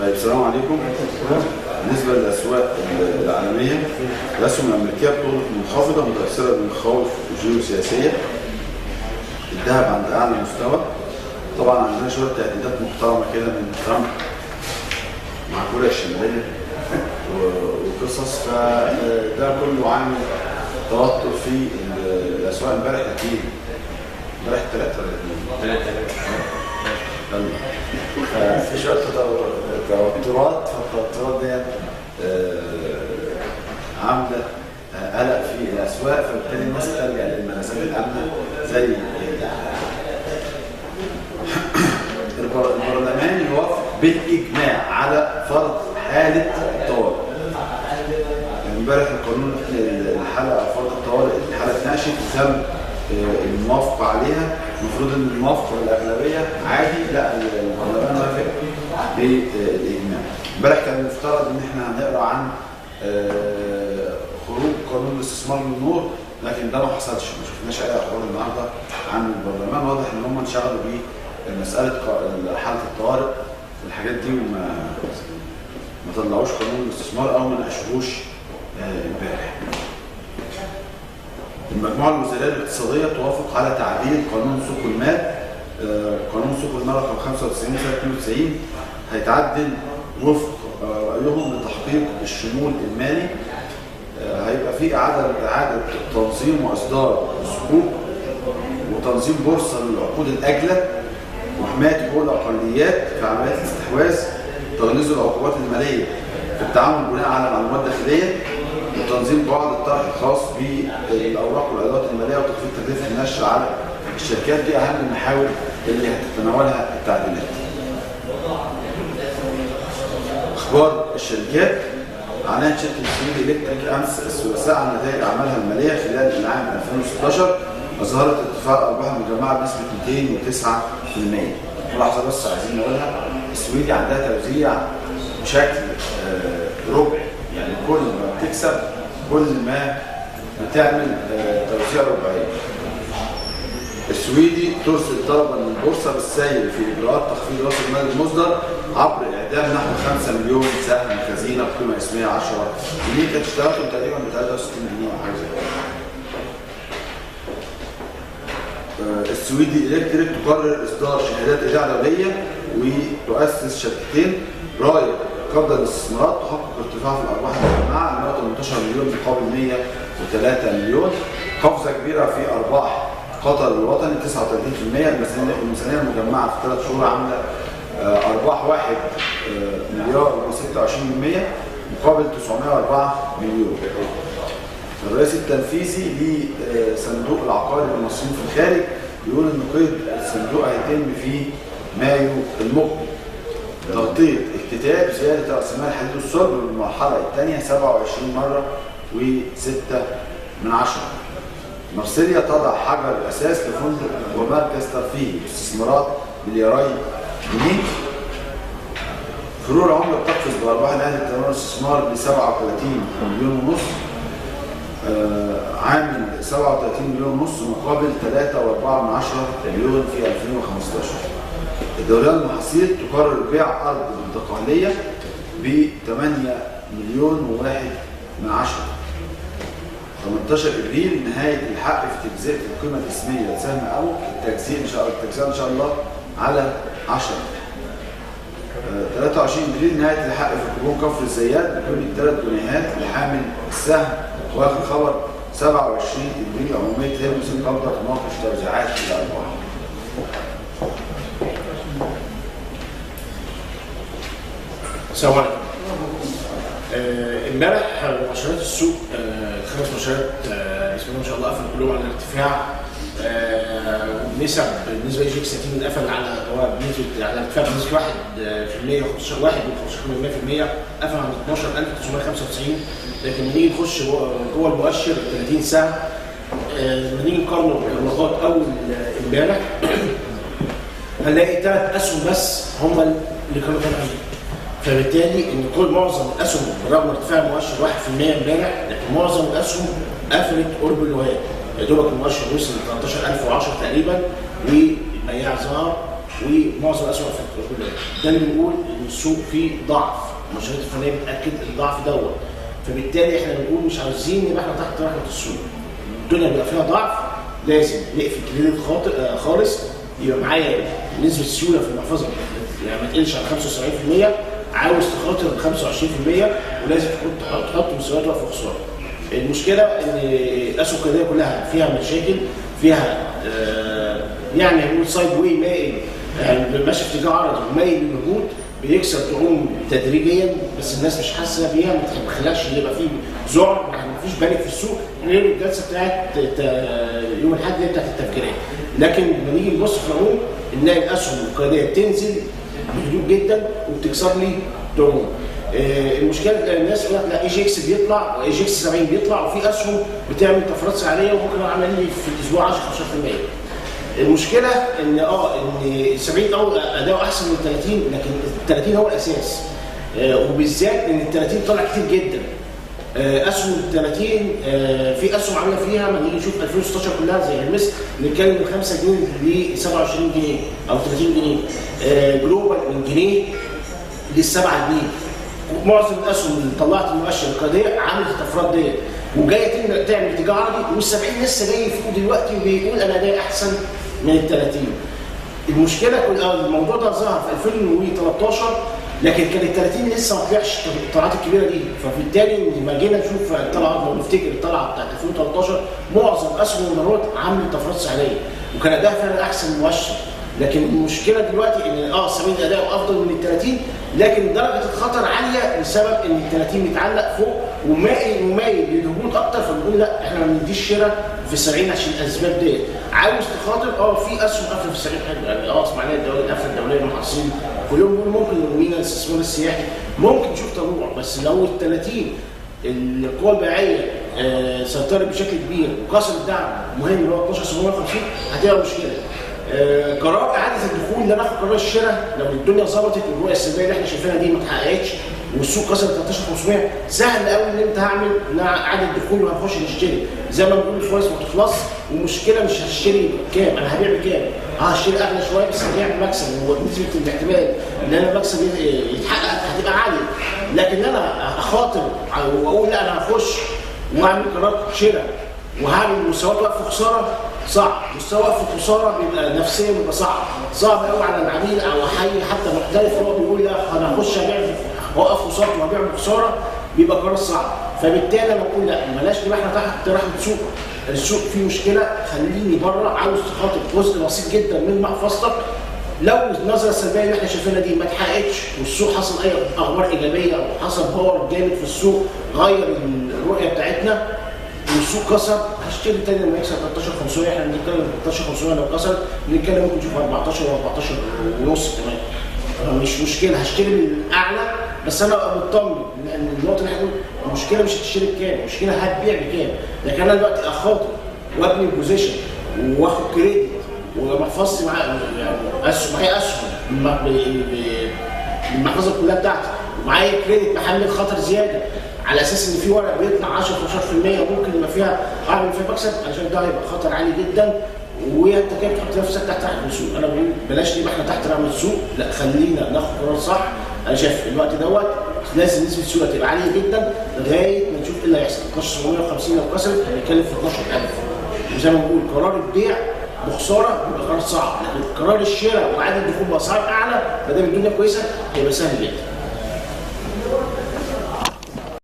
طيب السلام عليكم. بالنسبه للاسواق العالميه، الاسهم الامريكيه بتغلق منخفضه متاثره بالمخاوف الجيوسياسيه. الذهب عند اعلى مستوى. طبعا عندنا شويه تهديدات محترمه كده من ترامب مع كوريا الشماليه وقصص، فده كله عامل توتر في الاسواق. امبارح اكيد امبارح 3 ولا 2 ففي شويه توترات، فالتوترات دي عامله قلق في الاسواق، فبالتالي الناس تلجا للمنازل الامنه زي البرلمان يوافق بالاجماع على فرض حاله الطوارئ. امبارح القانون الحاله فرض الطوارئ الحاله اتناقشت وتم الموافقه عليها. المفروض ان الموافقه الاغلبيه عادي، لا البرلمان وافق بالاجماع. امبارح كان المفترض ان احنا هنقرا عن خروج قانون الاستثمار للنور، لكن ده ما حصلش، ما شفناش اي اخبار النهارده عن البرلمان. واضح ان هم انشغلوا بمساله حاله الطوارئ والحاجات دي، وما طلعوش قانون الاستثمار او ما ناقشوهوش امبارح. المجموعه الوزاريه الاقتصاديه توافق على تعديل قانون سوق المال. قانون سوق المال رقم 95 سنه 92 هيتعدل وفق رايهم لتحقيق الشمول المالي. هيبقى في اعاده تنظيم واصدار الصكوك وتنظيم بورصه للعقود الاجله وحمايه حقوق الاقليات في عمليات الاستحواذ، تغليظ العقوبات الماليه في التعامل بناء على معلومات داخليه، وتنظيم قواعد الطرح الخاص بالاوراق والادوات الماليه وتخفيض تكلفه النشر على الشركات. دي اهم المحاور اللي هتتناولها التعديلات. اخبار الشركات. اعلنت شركه سويدي الكتريك امس الثلاثاء عن نتائج اعمالها الماليه خلال العام 2016، وظهرت ارتفاع الارباح المجمعه بنسبه 209%. ملاحظه بس عايزين نقولها، السويدي عندها توزيع بشكل ربعي، يعني كل ما بتكسب كل ما بتعمل توزيع ربعي. السويدي ترسل طلبا من البورصه بالسير في اجراءات تخفيض راس المال المصدر عبر اعدام نحو 5 مليون سهم خزينه بقيمه اسميه 10 جنيه، كانت اشترتهم تقريبا ب 63 جنيه او حاجه زي كده. السويدي الكتريك تقرر اصدار شهادات ايداع دوليه وتؤسس شركتين. رايه قبض الاستثمارات تحقق ارتفاع في الارباح المجمعه 118 مليون مقابل 103 مليون، قفزه كبيره في ارباح قطر الوطني 39%. الميزانيه المجمعه في 3 شهور عامله ارباح 1 مليار و26% مقابل 904 مليون. الرئيس التنفيذي لصندوق العقاري للمصريين في الخارج بيقول ان قيد الصندوق هيتم في مايو المقبل. تغطيه اكتتاب زياده راس مال حديد الصلب بالمرحله الثانيه 27 مره و6 من 10. مارسيليا تضع حجر الاساس لفندق ومركز ترفيهي باستثمارات ملياري جنيه. فروع العمله بتقفز بارباح الاهلي للتنميه والاستثمار ب 37 مليون ونص، عامل 37 مليون ونص مقابل 3.4 مليون في 2015. الدوريات المحاصيل تقرر بيع ارض الانتقاليه ب 8 مليون و1 من 10. 18 ابريل نهايه الحق في تجزئه القيمه الاسميه لسهم اموك. التجزئه ان شاء الله على 10. 23 ابريل نهايه الحق في كوبون كفر الزيات بقيمه 3 جنيهات لحامل السهم. واخر خبر 27 ابريل عموميه هيرمس القبضه تناقش توزيعات الارباح. السلام عليكم. امبارح مؤشرات السوق الخمس مؤشرات بسم الله ما شاء الله قفلوا كلهم على ارتفاع، ونسب بالنسبه لجيك ساتين قفل على بنسبه على ارتفاع بنسبه 1% و15 1.15% قفل عند 12995. لكن لما نيجي نخش جوه المؤشر 30 سهم، لما نيجي نقارن النقاط اول امبارح هنلاقي 3 اسهم بس هم اللي كانوا طالعين، فبالتالي ان كل معظم الاسهم بالرغم من ارتفاع المؤشر 1% امبارح، لكن معظم الاسهم قفلت قرب الوهاب. يا دوبك المؤشر وصل ل 13010 تقريبا، والبياع ظهر ومعظم الاسهم كلها. ده اللي بنقول ان السوق فيه ضعف، المؤشرات الفنيه بتاكد الضعف دوت. فبالتالي احنا بنقول مش عاوزين نبقى احنا تحت رحمه السوق. الدنيا بيبقى فيها ضعف لازم نقفل كريدت خالص، يبقى معايا نسبه السيوله في المحفظه يعني ما تقلش عن 75%، عاوز تخاطر 25% ولازم تحط مستويات وقف وخساره. المشكله ان الاسهم القياديه كلها فيها مشاكل، فيها يعني هنقول سايد واي مائل، يعني ماشي في اتجاه عرضي ومايل للهبوط، بيكسر تعوم تدريجيا بس الناس مش حاسه بيها، ما تخليهاش يبقى فيه ذعر، يعني مفيش بانيك في السوق غير الجلسه بتاعت يوم الاحد دي بتاعت التفكيرات. لكن لما نيجي نبص في العموم نلاقي الاسهم القياديه بتنزل بهدوء جدا وبتكسر لي تعوم. المشكله الناس يقول لك لا اي جي اكس بيطلع واي جي اكس 70 بيطلع، وفي اسهم بتعمل طفرات سعريه وممكن اعمل لي في الاسبوع 10 15%. المشكله ان ان 70 اداؤه احسن من 30، لكن ال 30 هو الاساس، وبالذات ان ال 30 طلع كتير جدا. اسهم ال 30 في اسهم عامله فيها ما نيجي نشوف 2016 كلها زي المثل نتكلم من 5 جنيه ل 27 جنيه او 30 جنيه، جلوبال من جنيه ل 7 جنيه. معظم الاسهم اللي طلعت المؤشر القياديه عملت الطفرات ديت وجايه تعمل اتجاه عرضي، وال70 لسه جاي يفوق دلوقتي وبيقول انا جاي احسن من ال 30. المشكله الموضوع ده ظهر في 2013 لكن كان ال 30 لسه ما طلعش الطلعات الكبيره دي، فبالتالي لما جينا نشوف الطلعه لو نفتكر الطلعه بتاعت 2013 معظم اسهم الامارات عملت طفرات سعريه وكان اداء فعلا احسن مؤشر. لكن المشكله دلوقتي ان 70 اداؤه افضل من ال 30 لكن درجه الخطر عاليه بسبب ان ال 30 متعلق فوق ومايل للهبوط اكتر، فبنقول لا احنا ما بنديش شراء في 70 عشان الاسباب ديت. عاوز تخاطر في اسهم قفل في 70 حلو يعني اسمع لنا القفله الدوليه المحاصيل كلهم دول ممكن يومينا الاستثمار السياحي ممكن تشوف تنوع، بس لو ال 30 القوى البيعيه سيطرت بشكل كبير وكسر الدعم مهم اللي هو 12750 هتبقى مشكله. قرار اعاده الدخول ان انا اخد قرار الشراء لو الدنيا ظبطت والرؤيه السلبيه اللي احنا شايفينها دي ما اتحققتش والسوق كسر 13500 سهل قوي ان انت هعمل اعاده دخول وهنخش نشتري زي ما بنقول الفرص ما تخلص. والمشكله مش هشتري بكام، انا هبيع بكام؟ هشتري اغلى شويه بس هبيع بمكسب، ونسبه الاحتمال ان انا المكسب يتحقق هتبقى عاليه. لكن انا اخاطر واقول لا انا هخش واعمل قرار شراء وهعمل مستويات وقف خساره صعب. مستوى وقف خساره بيبقى نفسيا بيبقى صعب قوي على العميل او حي حتى محترف هو بيقول لا انا هخش ابيع اوقف خساره وابيع بخساره، بيبقى قرار صعب. فبالتالي انا بقول لا بلاش نبقى احنا تحت رحمه السوق، السوق فيه مشكله خليني بره، عاوز تخاطر جزء بسيط جدا من محفظتك. لو النظره السلبيه اللي احنا شايفينها دي ما اتحققتش والسوق حصل اي اخبار ايجابيه او حصل باور جامد في السوق غير الرؤيه بتاعتنا والسوق كسر هشتري تاني لما يكسر 13500. احنا بنتكلم 13500 لو كسر بنتكلم ممكن نشوف 14 و14 ونص كمان، مش مشكله هشتري من الاعلى بس انا ابقى مطمن لان النقطه اللي احنا المشكله مش هتشتري بكام، المشكله هتبيع بكام. لكن انا دلوقتي اخاطر وابني بوزيشن واخد كريدت ومحفظتي معايا يعني معايا اسهم المحفظه كلها بتاعتي ومعايا كريدت محمل خطر زياده على اساس ان في ورق بيطلع 10 15% ممكن يبقى فيها اعمل فيها مكسب، عشان ده هيبقى خطر عالي جدا وانت كده بتحط نفسك تحت رحمه السوق. انا بقول بلاش نبقى احنا تحت رحمه السوق، لا خلينا ناخد قرار صح. انا شايف الوقت دوت لازم نسبه السيوله تبقى عاليه جدا لغايه ما نشوف ايه اللي هيحصل. 12750 لو كسرت هنتكلم في 12000 وزي ما بنقول قرار البيع بخساره بيبقى قرار صعب، لكن قرار الشراء واعاده الدخول باسعار اعلى ما دام الدنيا كويسه هيبقى سهل جدا.